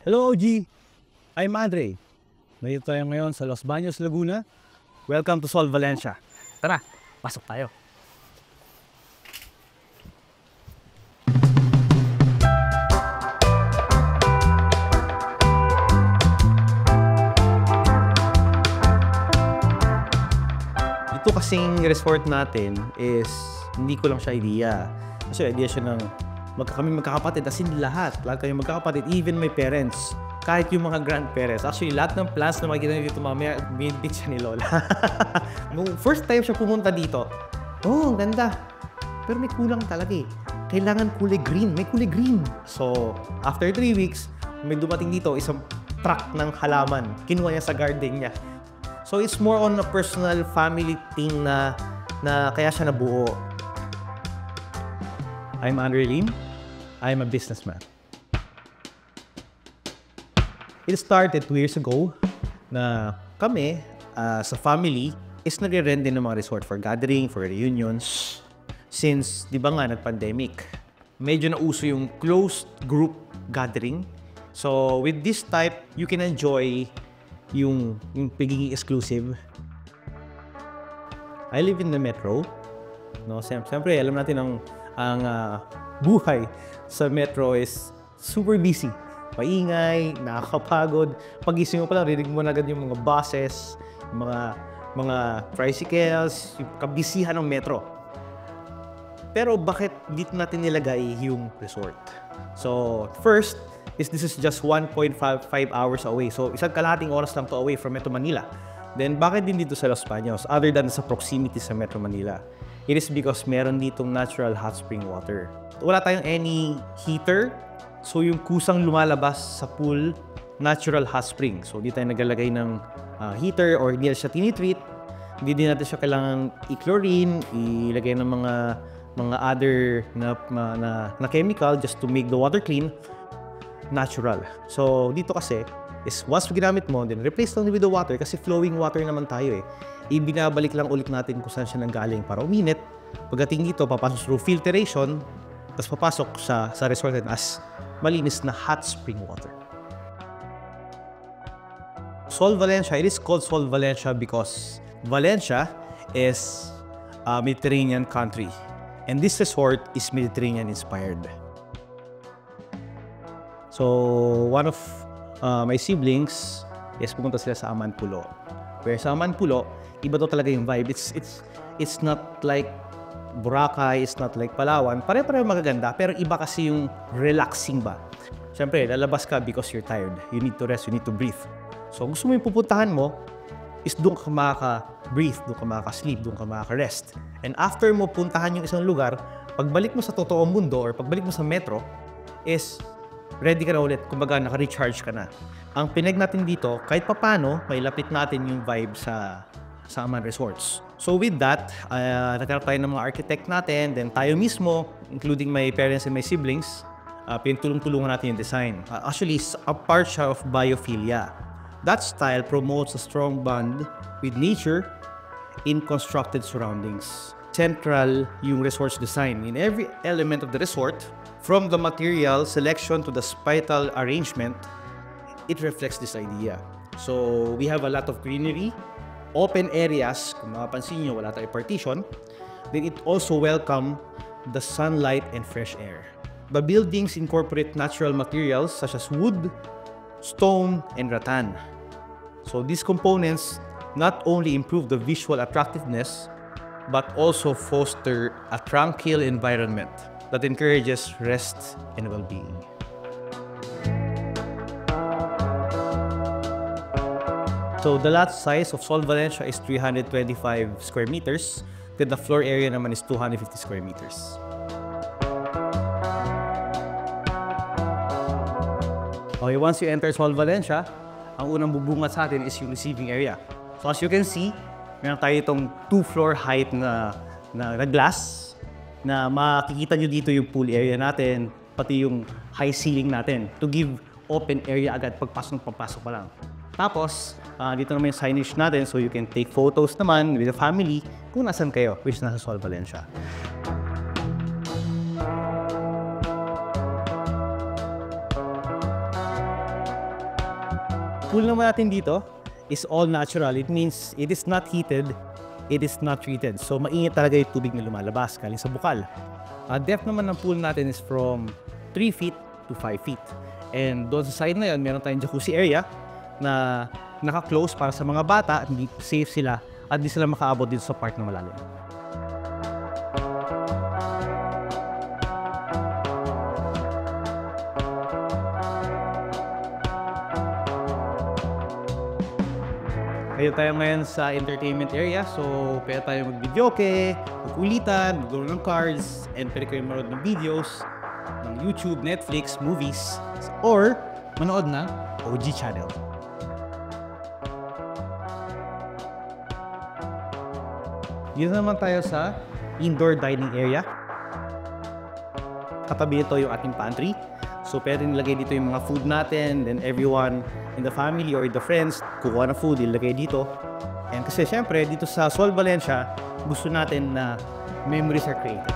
Hello, OG! I'm Andre. Nandito tayo ngayon sa Los Baños, Laguna. Welcome to Sol Valencia. Tara, pasok tayo. Ito kasing resort natin is hindi ko lang siya idea. Kasi idea siya ng kami magkakapatid, as in lahat kayong magkakapatid, even my parents, kahit yung mga grandparents. Actually, lahat ng plans na makikita nyo dito mamaya, binibit siya ni Lola. Nung first time siya pumunta dito, ang ganda. Pero may kulang talaga eh. Kailangan kulay green, may kulay green. So, after 3 weeks, may dumating dito, isang truck ng halaman. Kinuha niya sa garden niya. So, it's more on a personal family thing na kaya siya nabuo. I'm Andre Lim. I'm a businessman. It started 2 years ago na kami sa family is nagre-rent din ng mga resort for gathering, for reunions. Since, di ba nga, nag-pandemic, medyo nauso yung closed group gathering. So, with this type, you can enjoy yung pagiging exclusive. I live in the metro. No, siyempre, alam natin ang buhay sa metro is super busy. Maingay, nakakapagod. Pagising mo pa lang, rinig mo na agad yung mga buses, mga tricycles, yung kabisihan ng metro. Pero bakit dito natin nilagay yung resort? So, first, this is just 1.5 hours away. So, isang kalahating oras lang to away from Metro Manila. Then, bakit din dito sa Los Baños? Other than sa proximity sa Metro Manila. It is because meron ditong natural hot spring water. Wala tayong any heater. So, yung kusang lumalabas sa pool, natural hot spring. So, di tayo naglalagay ng heater or hindi siya tinitreat. Hindi din natin siya kailangan i-chlorine, ilagay ng mga other na chemical just to make the water clean. Natural. So, dito kasi, is once ginamit mo, then replace lang with the water kasi flowing water naman tayo eh. Ibinabalik lang ulit natin kung saan siya nanggaling para uminit. Pagdating dito, papasok through filtration, tapos papasok sa resort as malinis na hot spring water. Sol Valencia, it is called Sol Valencia because Valencia is a Mediterranean country. And this resort is Mediterranean inspired. So, one of my siblings is pumunta sila sa Amanpulo. Where sa Amanpulo, iba to talaga yung vibe. It's not like Boracay, it's not like Palawan. Pare-pareho magaganda, pero iba kasi yung relaxing ba. Siyempre, lalabas ka because you're tired. You need to rest, you need to breathe. So, gusto mo yung pupuntahan mo, is doon ka makaka-breathe, doon ka makaka-sleep, doon ka makaka-rest. And after mo puntahan yung isang lugar, pagbalik mo sa totoong mundo or pagbalik mo sa metro, is ready ka na ulit, kumbaga naka-recharge ka na. Ang pinag natin dito, kahit papano, may lapit natin yung vibe sa Aman Resorts. So with that, nagkaroon tayo ng mga architect natin, then tayo mismo, including my parents and my siblings, pinutulong-tulungan natin yung design. Actually, a part siya of biophilia. That style promotes a strong bond with nature in constructed surroundings. Central yung resort's design. In every element of the resort, from the material selection to the spatial arrangement, it reflects this idea. So we have a lot of greenery, open areas, kung mapapansin nyo, wala tayong partition. Then it also welcome the sunlight and fresh air. The buildings incorporate natural materials such as wood, stone, and rattan. So these components not only improve the visual attractiveness, but also foster a tranquil environment that encourages rest and well-being. So the lot size of Sol Valencia is 325 square meters, then the floor area naman is 250 square meters. Okay, once you enter Sol Valencia, ang unang bubungat sa atin is yung receiving area. So as you can see, meron tayo itong 2-floor height na glass na makikita nyo dito yung pool area natin, pati yung high ceiling natin to give open area agad pagpasok pa lang. Tapos, dito naman yung signage natin so you can take photos naman with the family kung nasan kayo, which nasa Sol Valencia. pool naman natin dito is all natural. It means it is not heated, it is not treated. So mainit talaga yung tubig na lumalabas galing sa bukal. Depth naman ng pool natin is from 3 feet to 5 feet. And doon sa side na yun, meron tayong jacuzzi area na naka-close para sa mga bata, hindi safe sila at di sila makaabot dito sa part na malalim. Kayo tayo ngayon sa entertainment area, so pwede tayo mag-videoke, mag-ulitan, maglaro ng cards, and pwede kayo manood ng videos ng YouTube, Netflix, movies, or manood ng OG channel. Dito naman tayo sa indoor dining area. Katabi ito yung ating pantry. So pwede nilagay dito yung mga food natin, then everyone in the family or the friends kukuha ng food, ilagay dito. And kasi syempre dito sa Sol Valencia, gusto natin na memories are created.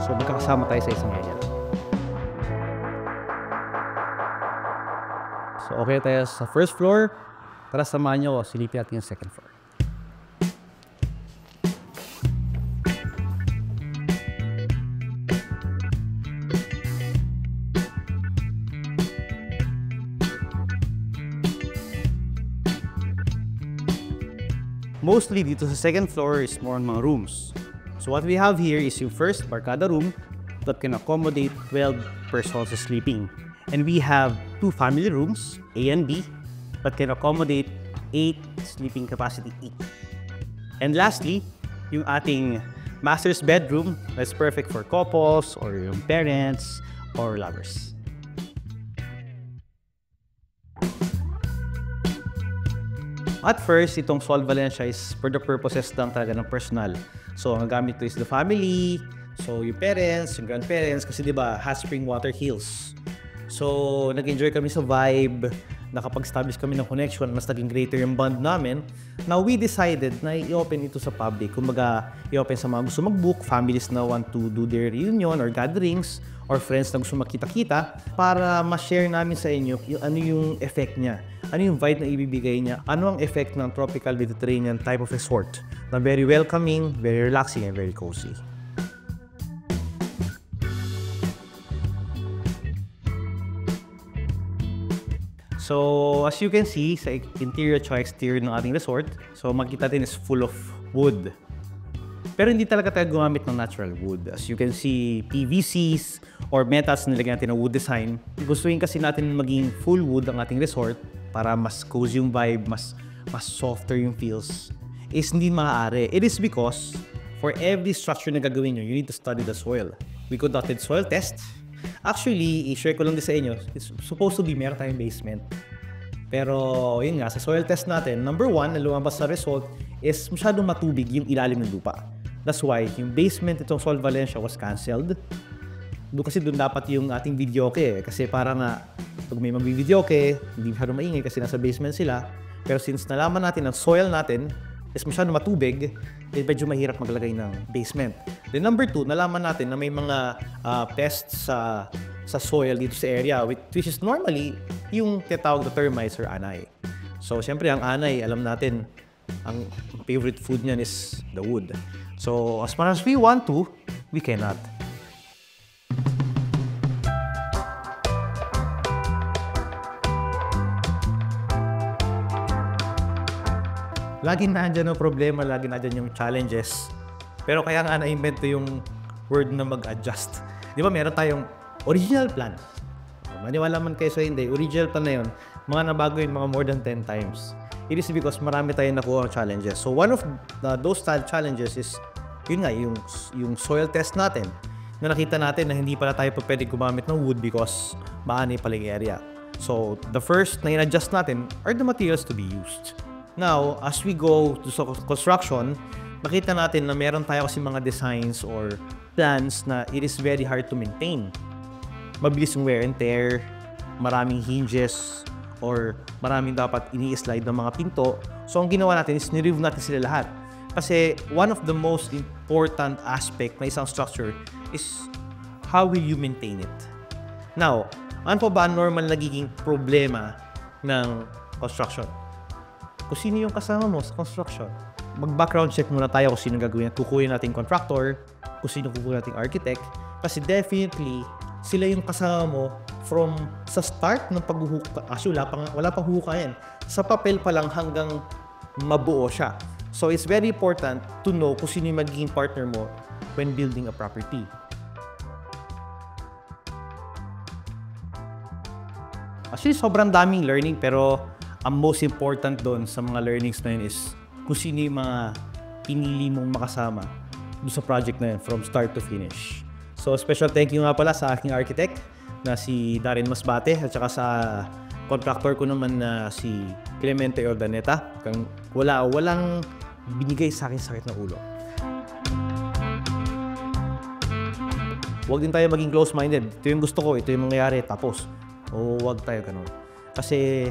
So magkakasama tayo sa isang area. So okay tayo sa first floor. Tara samahan nyo, silipin natin yung second floor. Mostly dito sa second floor is more on mga rooms. So what we have here is yung first barkada room that can accommodate 12 persons sleeping. And we have 2 family rooms, A and B, that can accommodate 8 sleeping capacity each. And lastly, yung ating master's bedroom that's perfect for couples or yung parents or lovers. At first, itong Sol Valencia is for the purposes lang talaga ng personal. So, ang gamit ko is the family, so yung parents, yung grandparents, kasi diba, hot spring water heals. So, nag-enjoy kami sa vibe, nakapag-establish kami ng connection, mas naging greater yung bond namin. Now, we decided na i-open ito sa public. Kumbaga, i-open sa mga gusto mag-book, families na want to do their reunion or gatherings, or friends na gusto makita-kita, para ma-share namin sa inyo yung, ano yung effect niya. Ano yung vibe na ibibigay niya? Ano ang effect ng tropical Mediterranean type of resort na very welcoming, very relaxing, and very cozy. So, as you can see, sa interior at exterior ng ating resort, so makita din is full of wood. Pero hindi talaga tayo gumamit ng natural wood. As you can see, PVCs or metals na nilagyan natin ng wood design. Gustuin kasi natin maging full wood ang ating resort para mas cozy yung vibe, mas softer yung feels. Is hindi maaari. It is because for every structure na gagawin nyo, you need to study the soil. We conducted soil tests. Actually, i-share ko lang din sa inyo, it's supposed to be meron tayong basement. Pero yun nga, sa soil test natin, number 1 na lumabas sa result is masyadong matubig yung ilalim ng lupa. That's why yung basement itong Sol Valencia was cancelled. Kasi doon dapat yung ating videoke. Kasi para nga, pag may mag-videoke, hindi masyadong maingay kasi nasa basement sila. Pero since nalaman natin ang soil natin is masyadong matubig, medyo mahirap maglagay ng basement. Then number 2, nalaman natin na may mga pests sa soil dito sa area, which is normally yung tinatawag na termites or anay. So, syempre, ang anay, alam natin, ang favorite food niyan is the wood. So, as much as we want to, we cannot. Laging nandiyan yung problema, laging nandiyan yung challenges. Pero kaya nga na-invento yung word na mag-adjust. Di ba meron tayong original plan? Maniwala man kayo sa hindi, original plan na yun, mga nabago yun mga more than 10 times. It is because marami tayong nakuha challenges. So one of those challenges is, yun nga, yung soil test natin. Na nakita natin na hindi pala tayo pwede gumamit ng wood because maanay pala yung area. So the first na in-adjust natin are the materials to be used. Now, as we go to construction, makita natin na meron tayo kasi mga designs or plans na it is very hard to maintain. Mabilis yung wear and tear, maraming hinges, or maraming dapat ini-slide ng mga pinto. So, ang ginawa natin is nireview natin sila lahat. Kasi one of the most important aspect ng isang structure is how will you maintain it. Now, ano pa ba ang normal nagiging problema ng construction. Kung sino yung kasama mo sa construction, mag-background check muna tayo kung sino gagawin. Kukunin natin contractor, kung sino kukunin natin architect. Kasi definitely, sila yung kasama mo from sa start ng paghuhuka. Actually, wala pang huhukayan. Sa papel pa lang hanggang mabuo siya. So, it's very important to know kung sino yung magiging partner mo when building a property. Actually, sobrang daming learning pero ang most important doon sa mga learnings na yun is kung sino yung mga pinili mong makasama doon sa project na yun from start to finish. So, special thank you nga pala sa aking architect na si Darren Masbate at saka sa contractor ko naman na si Clemente Ordaneta. Walang binigay sa akin sakit ng ulo. Huwag din tayo maging close-minded. Ito yung gusto ko, ito yung mangyayari, tapos. O huwag tayo ganun. Kasi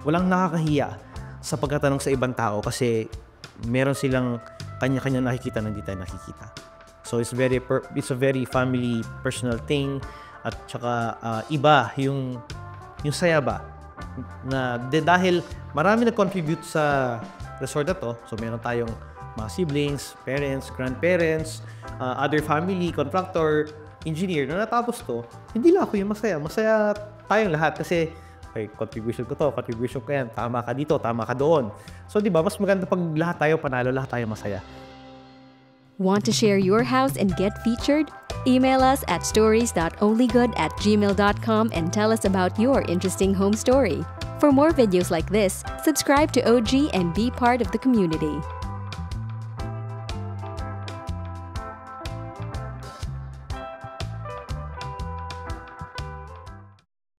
walang nakakahiya sa pagkatanong sa ibang tao kasi meron silang kanya-kanya nakikita na hindi tayo nakikita. So it's a very family, personal thing. At saka iba yung saya ba na dahil marami nag-contribute sa resort na to. So meron tayong mga siblings, parents, grandparents, other family, contractor, engineer na natapos to. Hindi lang ako yung masaya. Masaya tayong lahat kasi okay, contribution ko to, contribution ko yan. Tama ka dito, tama ka doon. So di ba mas maganda pag lahat tayo panalo, lahat tayo masaya. Want to share your house and get featured? Email us at stories.onlygood@gmail.com and tell us about your interesting home story. For more videos like this, subscribe to OG and be part of the community.